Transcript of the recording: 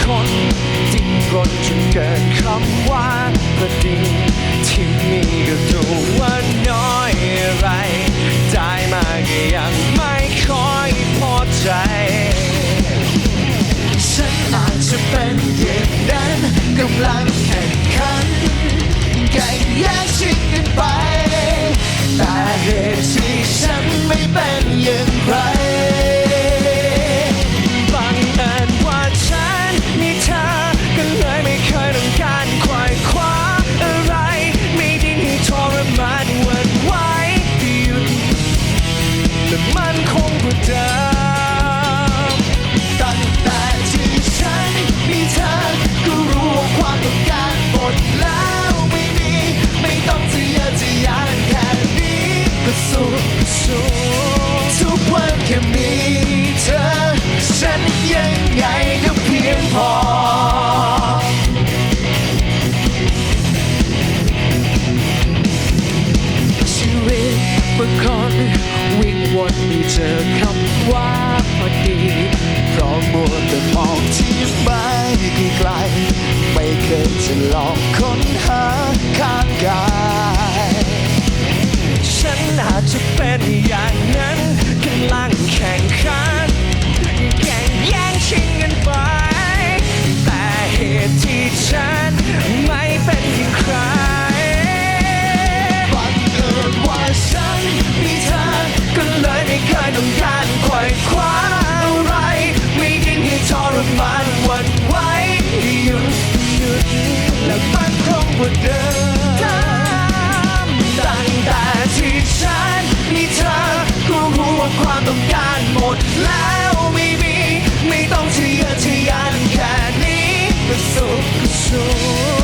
คนดิ้นรนจนเกินคำว่าพอดีที่มีก็ดูว่าน้อยอะไรได้มาก็ยังไม่ค่อยพอใจฉันอาจจะเป็นอย่างนั้นกำลังแข่งขันแข่งแย่งชิงกันไปแต่เหตุที่ฉันไม่เป็นอย่างไรบังเอิญว่าฉันมีเธอก็เลยไม่เคยต้องการไขว่คว้าอะไรไม่ดิ้นให้ทรมานหวั่นไหวหยุดและมันคงกว่าเดิมตั้งแต่ที่ฉันมีเธอก็รู้ว่าความต้องการหมดแล้วไม่ต้องทะเยอทะยานแค่นี้ก็สู้ทุกวันแค่มีเธอฉันยังไงก็เพียงพอชีวิตเมื่อก่อนวิ่งวนไม่เจอคำว่าพอดีเพราะมัวแต่มองที่ไม่ไกลไม่เคยจะลองค้นหาข้างกายฉันอาจจะเป็นอย่างนั้นกำลังแข่งขันแข่งแย่งชิงกันไปแต่เหตุที่ฉันไม่เป็นอย่างใครบังเอิญว่าฉันมีเธอก็เลยไม่เคยต้องการไขว่คว้าอะไรไม่ดิ้นให้ทรมานหวั่นไหวหยุดและมันคงกว่าเดิมตั้งแต่ที่ฉันมีเธอก็รู้ว่าความต้องการหมดแล้วไม่ต้องทะเยอทะยานแค่นี้ก็สู้